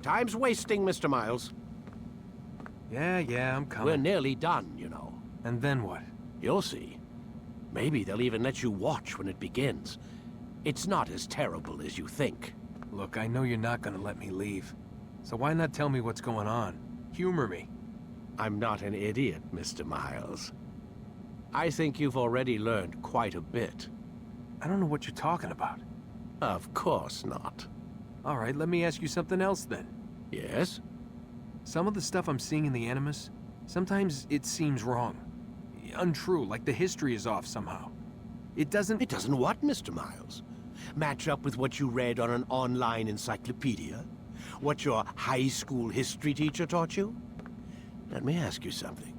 Time's wasting, Mr. Miles. Yeah, I'm coming. We're nearly done, you know. And then what? You'll see. Maybe they'll even let you watch when it begins. It's not as terrible as you think. Look, I know you're not gonna let me leave. So why not tell me what's going on? Humor me. I'm not an idiot, Mr. Miles. I think you've already learned quite a bit. I don't know what you're talking about. Of course not. All right, let me ask you something else then. Yes? Some of the stuff I'm seeing in the Animus, sometimes it seems wrong. Untrue, like the history is off somehow. It doesn't what, Mr. Miles? Match up with what you read on an online encyclopedia? What your high school history teacher taught you? Let me ask you something.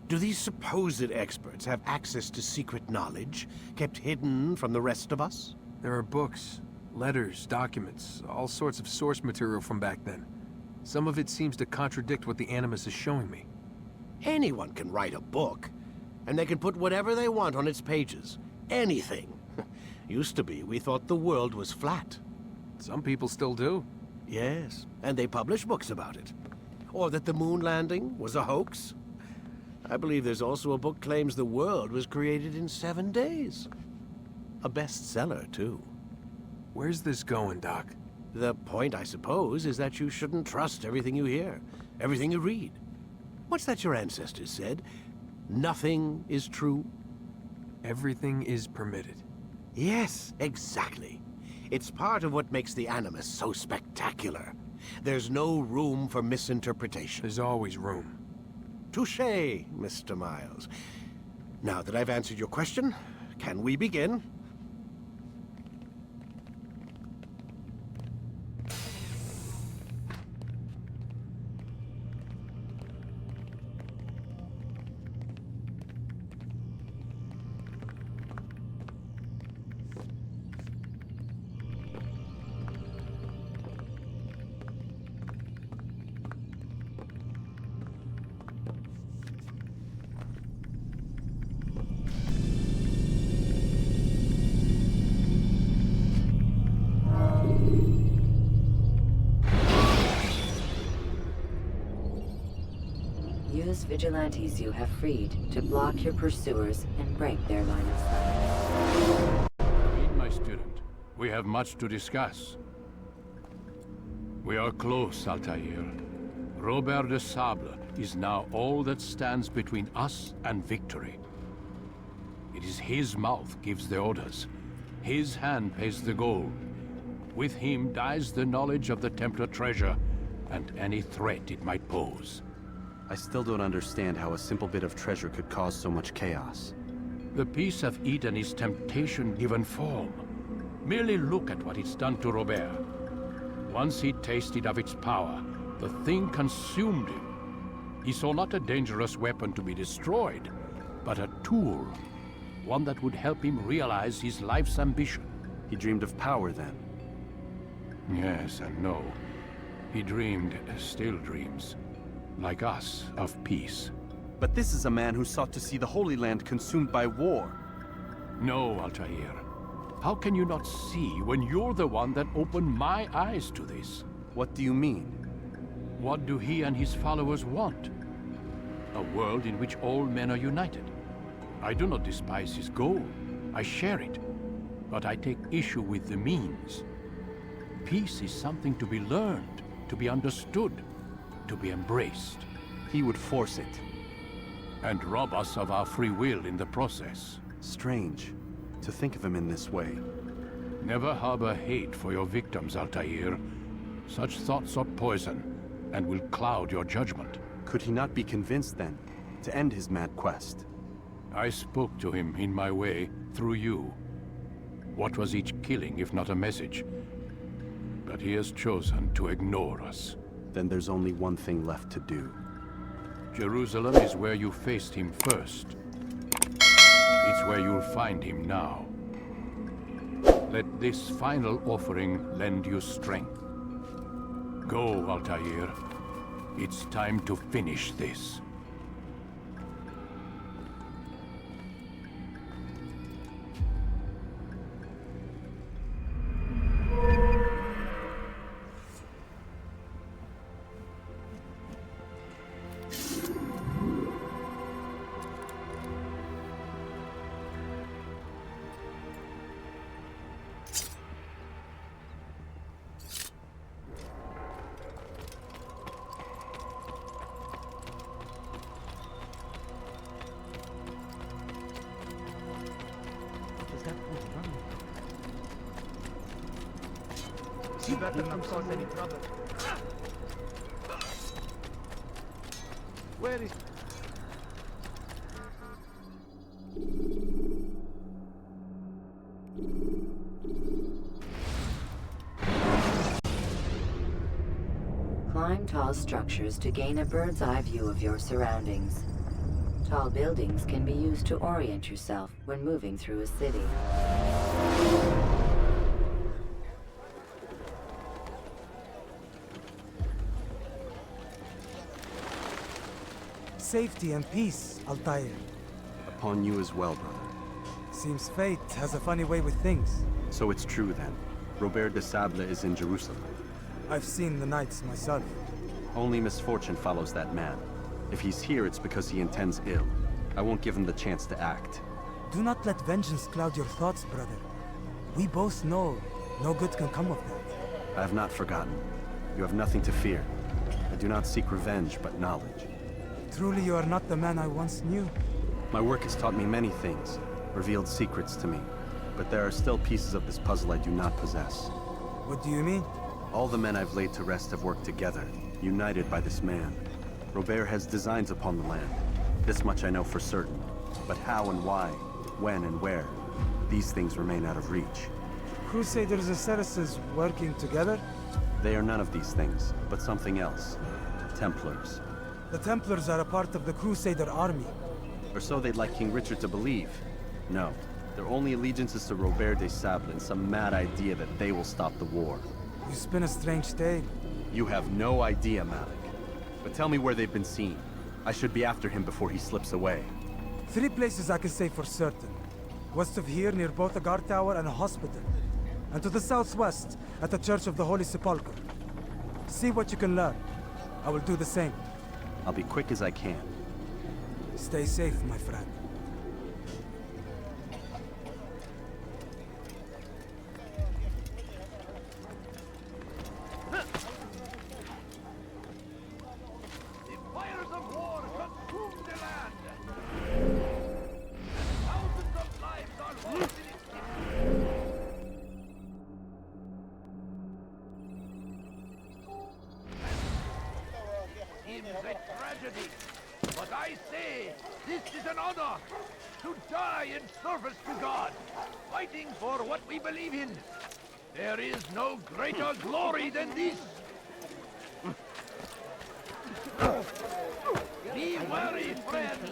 Do these supposed experts have access to secret knowledge kept hidden from the rest of us? There are books, letters, documents, all sorts of source material from back then. Some of it seems to contradict what the Animus is showing me. Anyone can write a book, and they can put whatever they want on its pages. Anything. Used to be, we thought the world was flat. Some people still do. Yes, and they publish books about it. Or that the moon landing was a hoax. I believe there's also a book claims the world was created in 7 days. A bestseller, too. Where's this going, Doc? The point, I suppose, is that you shouldn't trust everything you hear, everything you read. What's that your ancestors said? Nothing is true? Everything is permitted. Yes, exactly. It's part of what makes the Animus so spectacular. There's no room for misinterpretation. There's always room. Touché, Mr. Miles. Now that I've answered your question, can we begin? Use vigilantes you have freed to block your pursuers and break their line of sight. Read, my student. We have much to discuss. We are close, Altair. Robert de Sable is now all that stands between us and victory. It is his mouth gives the orders. His hand pays the gold. With him dies the knowledge of the Templar treasure and any threat it might pose. I still don't understand how a simple bit of treasure could cause so much chaos. The Peace of Eden is temptation given form. Merely look at what it's done to Robert. Once he tasted of its power, the thing consumed him. He saw not a dangerous weapon to be destroyed, but a tool. One that would help him realize his life's ambition. He dreamed of power then. Yes and no. He dreamed, still dreams. Like us, of peace. But this is a man who sought to see the Holy Land consumed by war. No, Altair. How can you not see when you're the one that opened my eyes to this? What do you mean? What do he and his followers want? A world in which all men are united. I do not despise his goal. I share it. But I take issue with the means. Peace is something to be learned, to be understood, to be embraced. He would force it. And rob us of our free will in the process. Strange, to think of him in this way. Never harbor hate for your victims, Altair. Such thoughts are poison, and will cloud your judgment. Could he not be convinced, then, to end his mad quest? I spoke to him in my way, through you. What was each killing, if not a message? But he has chosen to ignore us. Then there's only one thing left to do. Jerusalem is where you faced him first. It's where you'll find him now. Let this final offering lend you strength. Go, Altair. It's time to finish this. She better not cause any trouble. Where is... Climb tall structures to gain a bird's eye view of your surroundings. Tall buildings can be used to orient yourself when moving through a city. Safety and peace, Altair. Upon you as well, brother. Seems fate has a funny way with things. So it's true then. Robert de Sable is in Jerusalem. I've seen the Knights myself. Only misfortune follows that man. If he's here, it's because he intends ill. I won't give him the chance to act. Do not let vengeance cloud your thoughts, brother. We both know no good can come of that. I have not forgotten. You have nothing to fear. I do not seek revenge, but knowledge. Truly you are not the man I once knew. My work has taught me many things, revealed secrets to me. But there are still pieces of this puzzle I do not possess. What do you mean? All the men I've laid to rest have worked together, united by this man. Robert has designs upon the land. This much I know for certain. But how and why, when and where, these things remain out of reach. Crusaders and Saracens working together? They are none of these things, but something else. Templars. The Templars are a part of the Crusader army. Or so they'd like King Richard to believe. No, their only allegiance is to Robert de Sable and some mad idea that they will stop the war. You spin a strange tale. You have no idea, Malik. But tell me where they've been seen. I should be after him before he slips away. 3 places I can say for certain. West of here, near both a guard tower and a hospital. And to the southwest, at the Church of the Holy Sepulchre. See what you can learn. I will do the same. I'll be quick as I can. Stay safe, my friend. But I say, this is an honor to die in service to God, fighting for what we believe in. There is no greater glory than this. Be wary, friends.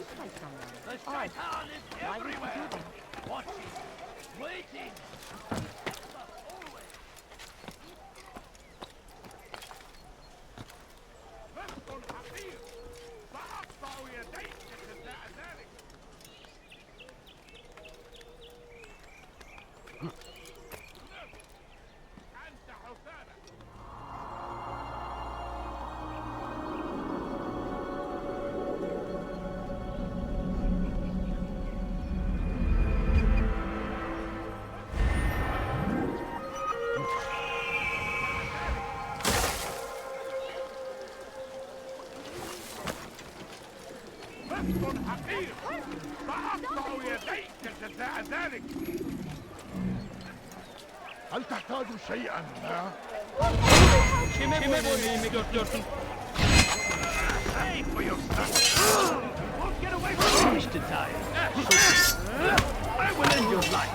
The Shaitan is everywhere, watching, waiting. هل تحتاج شيئا ما؟ Pay for your stuff. Won't get away from me to die. I will end your life.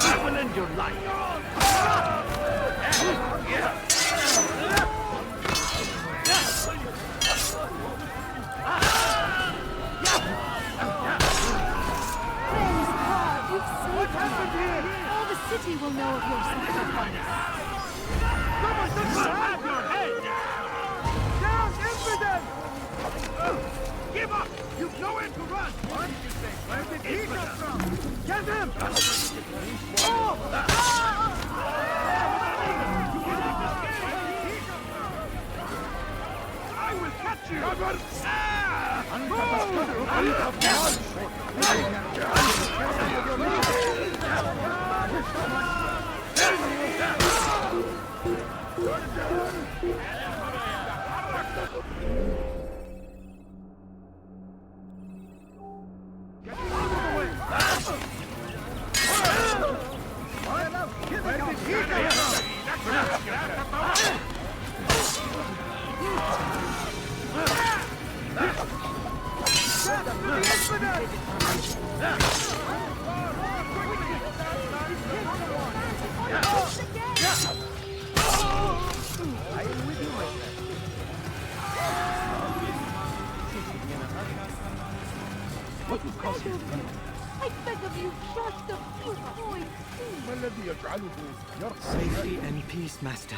I will end your life. All the city will know of your sacrifice. Someone have your head! Down, infidel! Give up! You've nowhere to run! What did you say? Where did he come from? Get him! I will catch you! Cover! I beg of you, just a few coins. ما الذي يجعله يرقى Safety and peace, Master.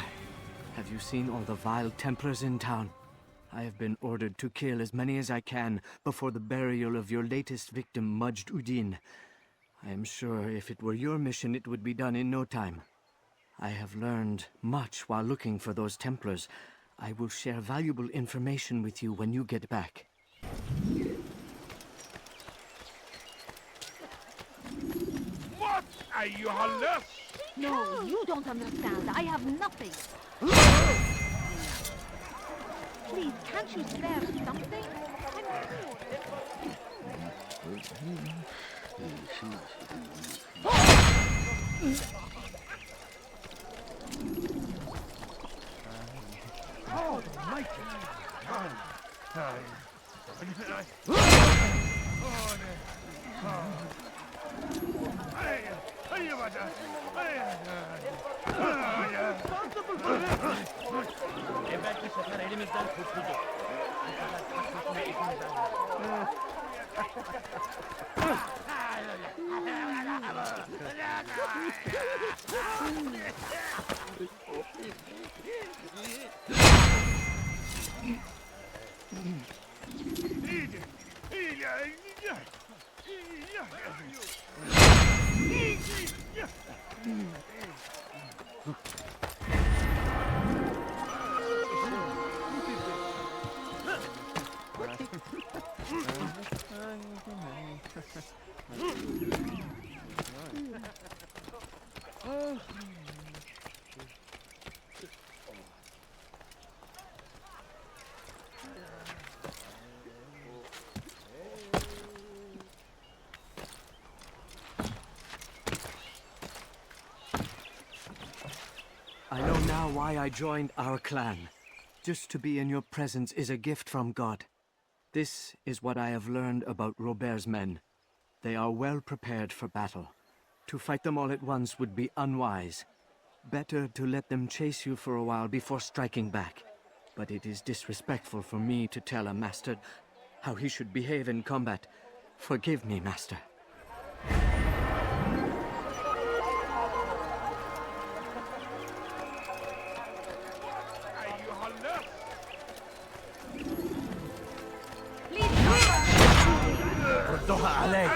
Have you seen all the vile Templars in town? I have been ordered to kill as many as I can before the burial of your latest victim, Majd Udin. I am sure if it were your mission, it would be done in no time. I have learned much while looking for those Templars. I will share valuable information with you when you get back. What? أيها اللص! No, you don't understand. I have nothing. Please, can't you spare something? Oh, mighty! Belki sefer elimizden kurtulduk. I know now why I joined our clan. Just to be in your presence is a gift from God. This is what I have learned about Robert's men. They are well prepared for battle. To fight them all at once would be unwise. Better to let them chase you for a while before striking back. But it is disrespectful for me to tell a master how he should behave in combat. Forgive me, Master. ردها علي.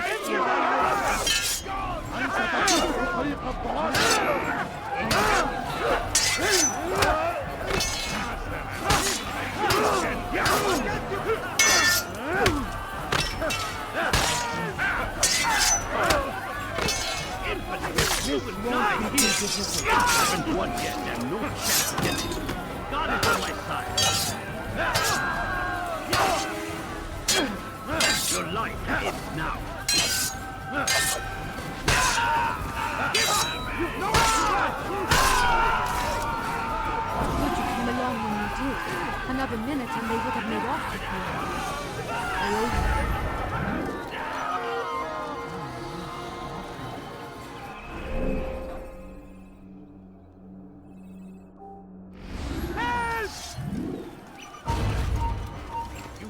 haven't won yet, and no chance to get it. God is on my side. Your life ends now. Would you come along when you do? Another minute and they would have made off with me. I owe you.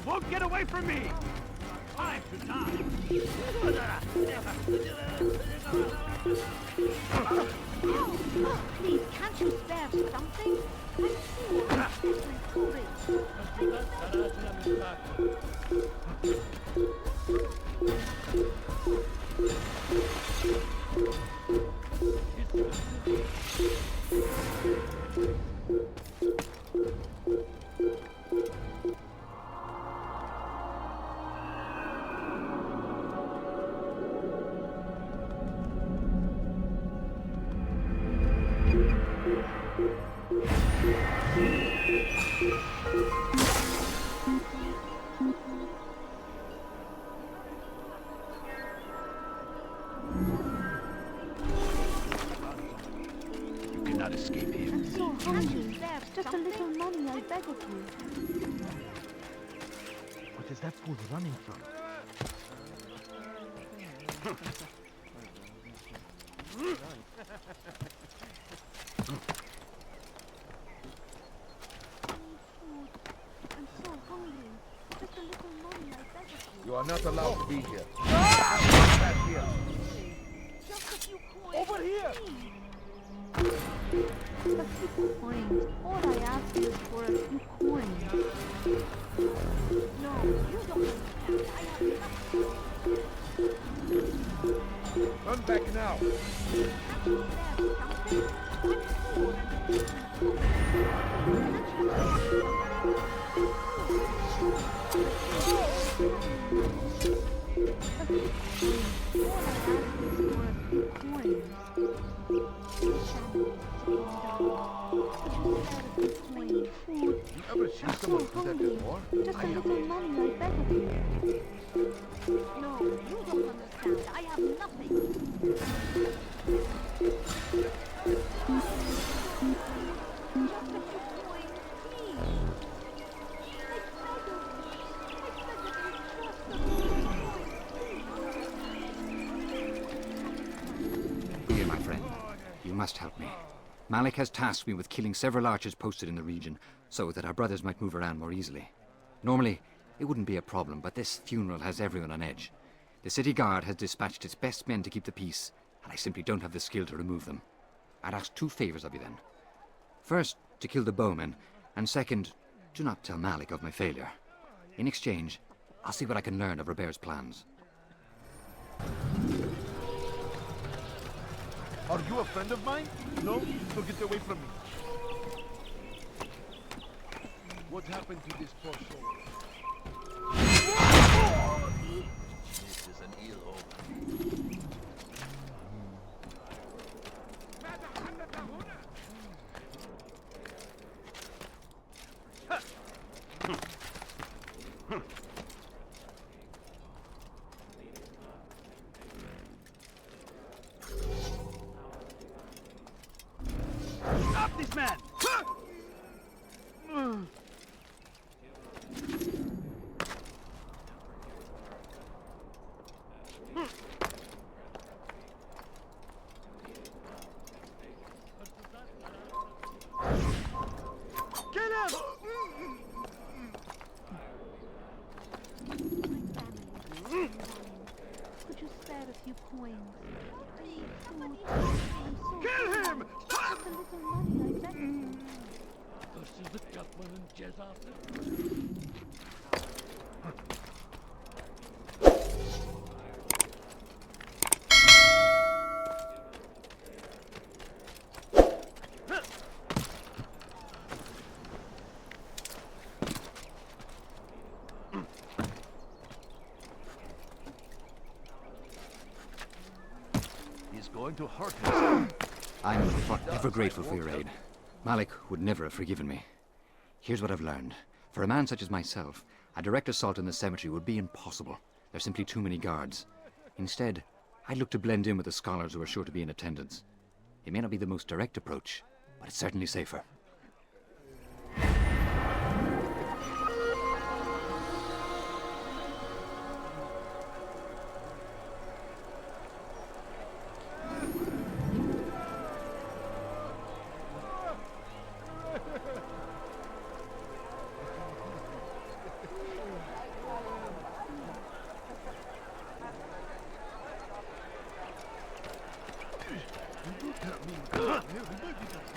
Won't get away from me! Time to die! Please, can't you spare something? cannot escape him. I'm so hungry. Just a little money, I beg of you. What is that fool running from? I'm so hungry. Just a little money, I beg of you. You are not allowed to be here. Back here. Just a few coins. Over here! Please. A few coins. All I ask is for a few coins. No, you don't understand. I have nothing. Run back now. You ever see someone do that before? Just a little money, I beg of you. No, you don't understand. I have nothing. Here, my friend. You must help me. Malik has tasked me with killing several archers posted in the region, so that our brothers might move around more easily. Normally, it wouldn't be a problem, but this funeral has everyone on edge. The city guard has dispatched its best men to keep the peace, and I simply don't have the skill to remove them. I'd ask 2 favors of you then. First, to kill the bowmen, and second, do not tell Malik of my failure. In exchange, I'll see what I can learn of Robert's plans. Are you a friend of mine? No? So get away from me. What happened to this poor soul? This is an ill omen. Stop this man! Could you spare a few coins? Kill him! Just a little money, I beg of you. He's going to hurt himself. I'm forever grateful for your aid. Malik would never have forgiven me. Here's what I've learned. For a man such as myself, a direct assault on the cemetery would be impossible. There's simply too many guards. Instead, I'd look to blend in with the scholars who are sure to be in attendance. It may not be the most direct approach, but it's certainly safer.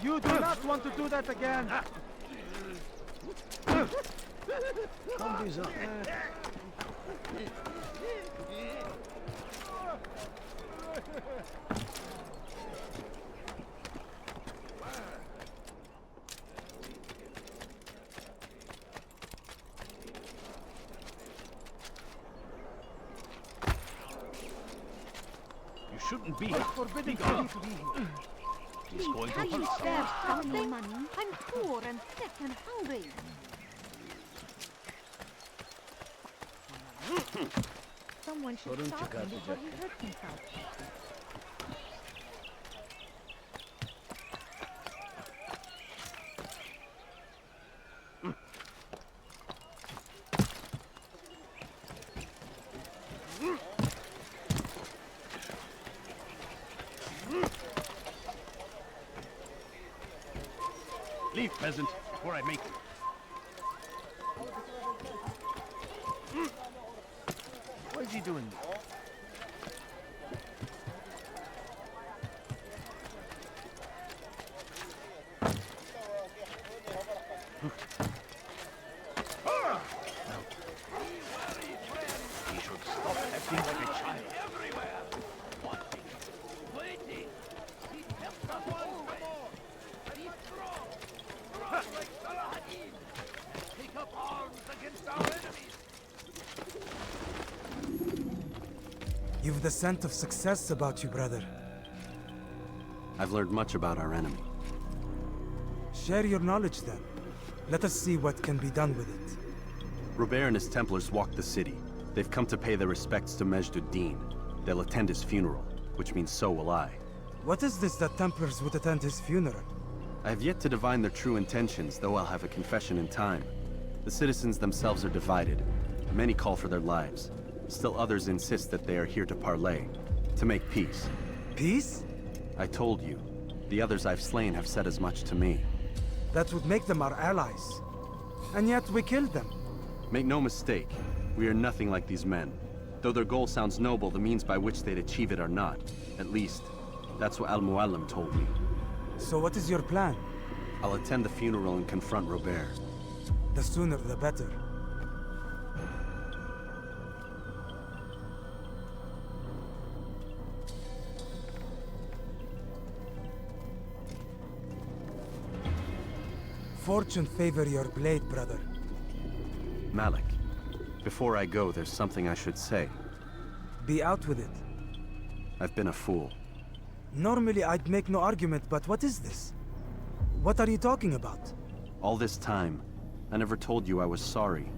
You do not want to do that again. You shouldn't be here. Forbidden Be for gone. me to be here. He's going to Can you hurt spare someone. something? I'm poor and sick and hungry. Someone should stop him before he hurts himself. Leave, peasant, before I make you. What is he doing? He should stop acting like a child. Everywhere. Watching. Waiting. He helps us once more. And he's strong. Strong like Saladin. And take up arms against our enemies. You've the scent of success about you, brother. I've learned much about our enemy. Share your knowledge then. Let us see what can be done with it. Robert and his Templars walk the city. They've come to pay their respects to Majd-ud-Din. They'll attend his funeral, which means so will I. What is this that Templars would attend his funeral? I have yet to divine their true intentions, though I'll have a confession in time. The citizens themselves are divided. Many call for their lives. Still others insist that they are here to parley, to make peace. Peace? I told you. The others I've slain have said as much to me. That would make them our allies. And yet we killed them. Make no mistake, we are nothing like these men. Though their goal sounds noble, the means by which they'd achieve it are not. At least, that's what Al-Mualim told me. So what is your plan? I'll attend the funeral and confront Robert. The sooner the better. Fortune favor your blade, brother. Malik, before I go, there's something I should say. Be out with it. I've been a fool. Normally I'd make no argument, but what is this? What are you talking about? All this time, I never told you I was sorry.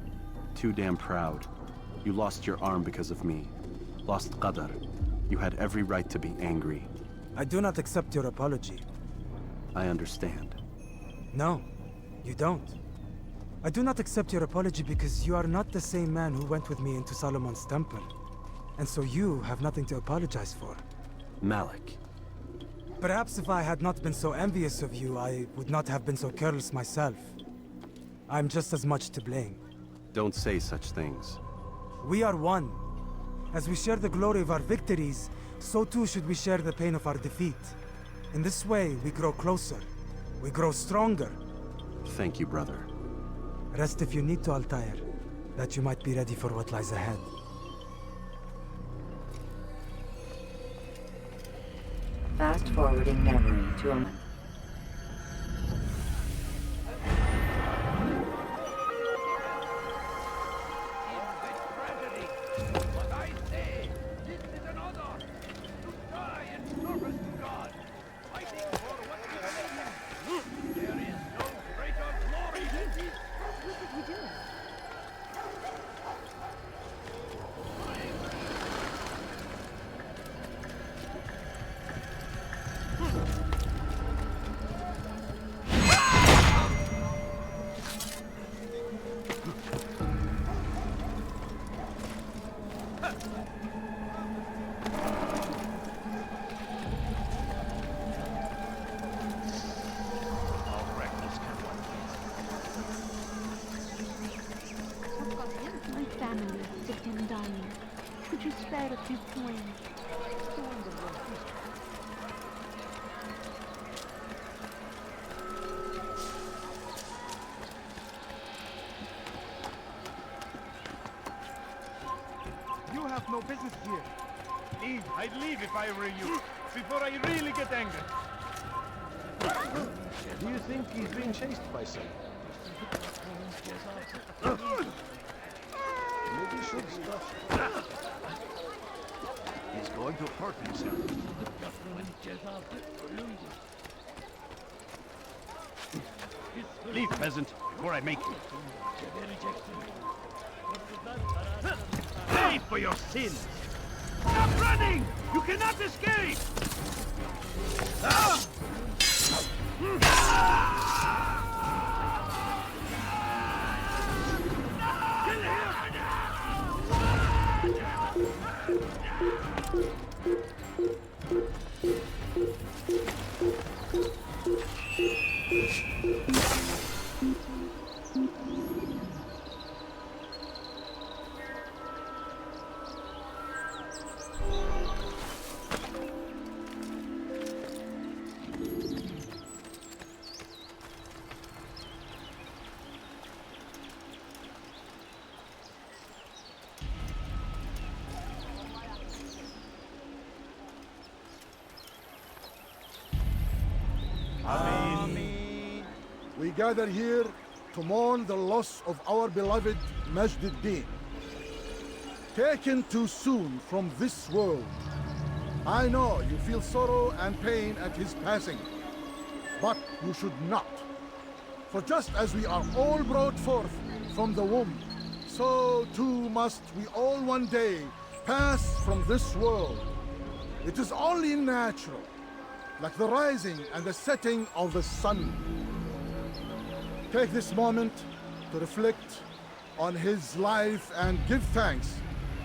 Too damn proud. You lost your arm because of me. Lost Qadar. You had every right to be angry. I do not accept your apology. I understand. No, you don't. I do not accept your apology because you are not the same man who went with me into Solomon's temple. And so you have nothing to apologize for. Malik. Perhaps if I had not been so envious of you, I would not have been so careless myself. I'm just as much to blame. Don't say such things. We are one. As we share the glory of our victories, so too should we share the pain of our defeat. In this way, we grow closer. We grow stronger. Thank you, brother. Rest if you need to, Altair, that you might be ready for what lies ahead. Fast-forwarding memory to a... But I say, this is an honor to die in service to God, fighting for what we believe in. There is no greater glory than this. What did he do? I've got half my family sick and dying. Could you spare a few coins? You have no business here. Leave. I'd leave if I were you, before I really get angry. Do you think he's being chased by someone? Maybe you should stop. He's going to hurt himself. Leave, peasant, before I make you. Pay for your sins! Stop running! You cannot escape! Ah! Kill him! We gather here to mourn the loss of our beloved Majd-ad-Din. Taken too soon from this world. I know you feel sorrow and pain at his passing, but you should not. For just as we are all brought forth from the womb, so too must we all one day pass from this world. It is only natural, like the rising and the setting of the sun. Take this moment to reflect on his life and give thanks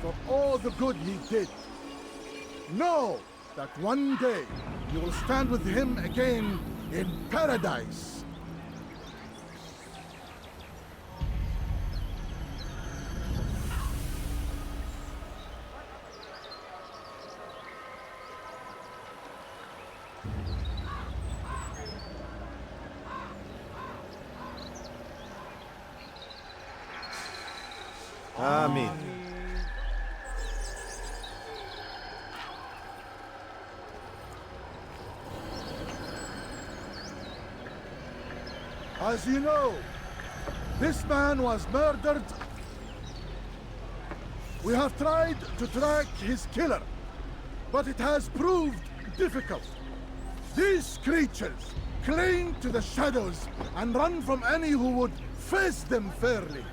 for all the good he did. Know that one day you will stand with him again in paradise. Amen. As you know, this man was murdered. We have tried to track his killer, but it has proved difficult. These creatures cling to the shadows and run from any who would face them fairly.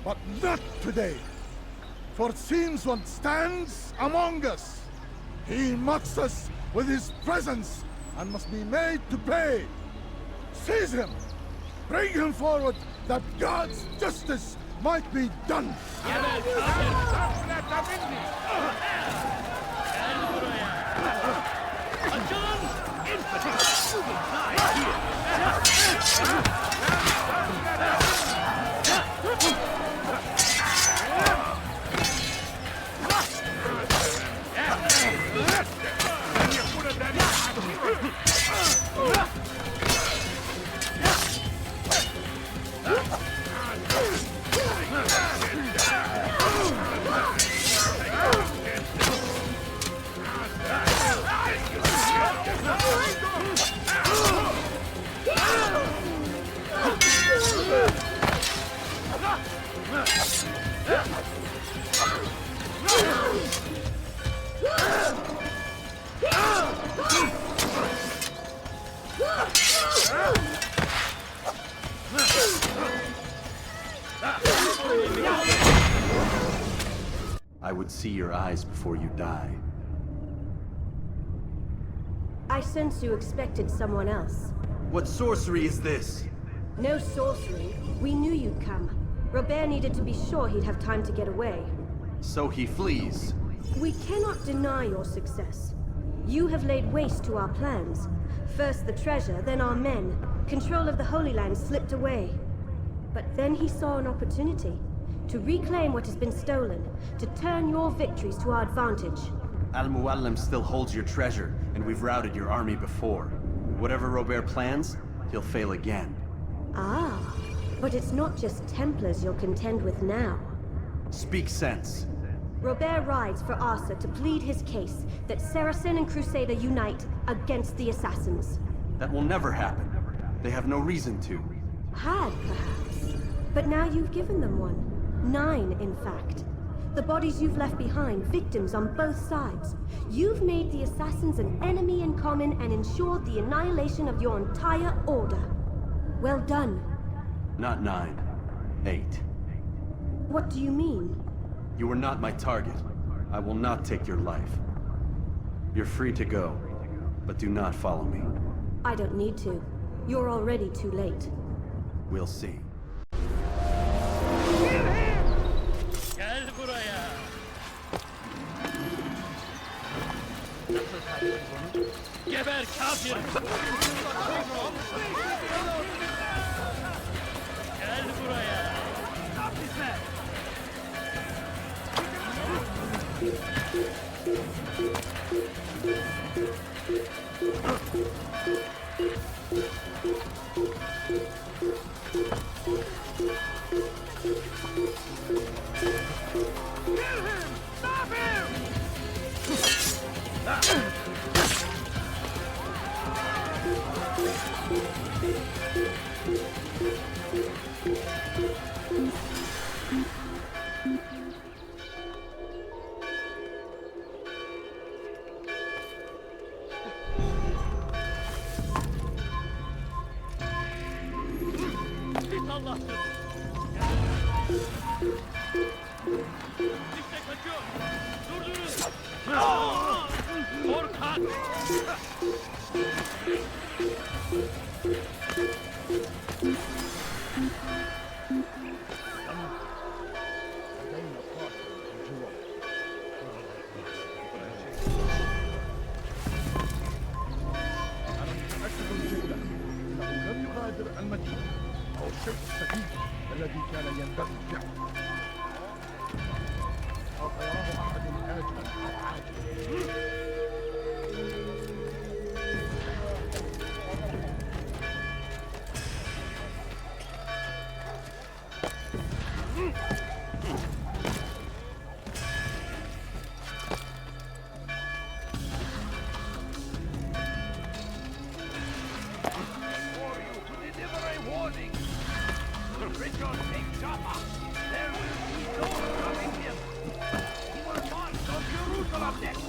But not today, for it seems one stands among us. He mocks us with his presence and must be made to pay. Seize him! Bring him forward that God's justice might be done! I would see your eyes before you die. I sense you expected someone else. What sorcery is this? No sorcery. We knew you'd come. Robert needed to be sure he'd have time to get away. So he flees. We cannot deny your success. You have laid waste to our plans. First the treasure, then our men. Control of the Holy Land slipped away. But then he saw an opportunity. To reclaim what has been stolen. To turn your victories to our advantage. Al-Mualim still holds your treasure, and we've routed your army before. Whatever Robert plans, he'll fail again. Ah, but it's not just Templars you'll contend with now. Speak sense. Robert rides for Asa to plead his case that Saracen and Crusader unite against the Assassins. That will never happen. They have no reason to. Had, perhaps. But now you've given them one. 9, in fact. The bodies you've left behind, victims on both sides. You've made the Assassins an enemy in common and ensured the annihilation of your entire order. Well done. Not 9. 8. What do you mean? You are not my target. I will not take your life. You're free to go, but do not follow me. I don't need to. You're already too late. We'll see. Gel buraya. Geber kafir. Gel buraya. Stop this man. Kill him! Stop him! Git Allah'ım. İşte kaçıyor. Durdurun. Korkak. لم يغادر المدينة أو الشيء السديد الذي كان ينبغي فعله. سوف يراه أحد آجلا أو عاجلا. Richard, take Jaffa. There will be no stopping him. He will march on Jerusalem next.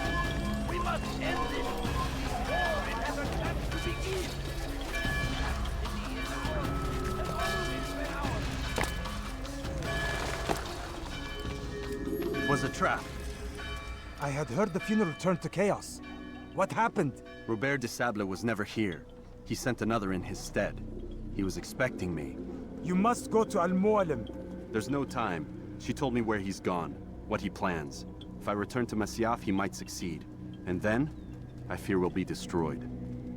We must end this. Before it has a chance to begin. The city is ours. Has always been ours. It was a trap. I had heard the funeral turned to chaos. What happened? Robert de Sable was never here. He sent another in his stead. He was expecting me. You must go to Al-Mu'alim. There's no time. She told me where he's gone, what he plans. If I return to Masyaf, he might succeed. And then, I fear we'll be destroyed.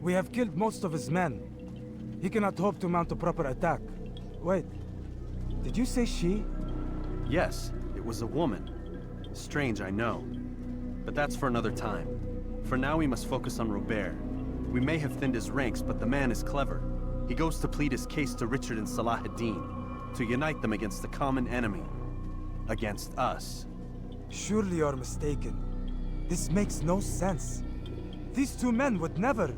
We have killed most of his men. He cannot hope to mount a proper attack. Wait, did you say she? Yes, it was a woman. Strange, I know. But that's for another time. For now, we must focus on Robert. We may have thinned his ranks, but the man is clever. He goes to plead his case to Richard and Salah ad-Din, to unite them against the common enemy. Against us. Surely you're mistaken. This makes no sense. These two men would never...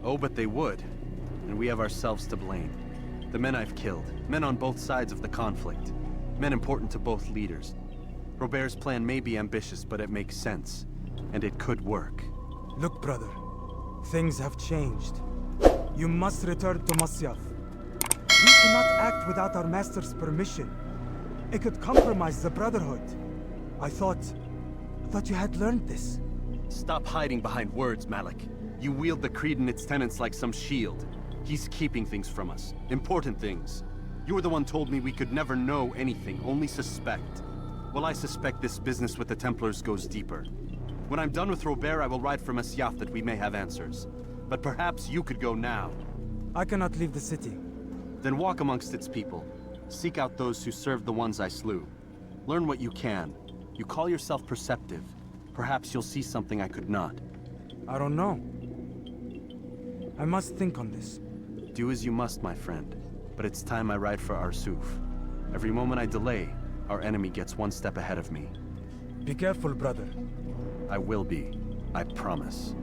Oh, but they would. And we have ourselves to blame. The men I've killed, men on both sides of the conflict. Men important to both leaders. Robert's plan may be ambitious, but it makes sense. And it could work. Look, brother. Things have changed. You must return to Masyaf. We cannot act without our master's permission. It could compromise the Brotherhood. I thought you had learned this. Stop hiding behind words, Malik. You wield the Creed and its tenets like some shield. He's keeping things from us. Important things. You were the one told me we could never know anything, only suspect. Well, I suspect this business with the Templars goes deeper. When I'm done with Robert, I will ride for Masyaf that we may have answers. But perhaps you could go now. I cannot leave the city. Then walk amongst its people. Seek out those who served the ones I slew. Learn what you can. You call yourself perceptive. Perhaps you'll see something I could not. I don't know. I must think on this. Do as you must, my friend. But it's time I ride for Arsuf. Every moment I delay, our enemy gets one step ahead of me. Be careful, brother. I will be. I promise.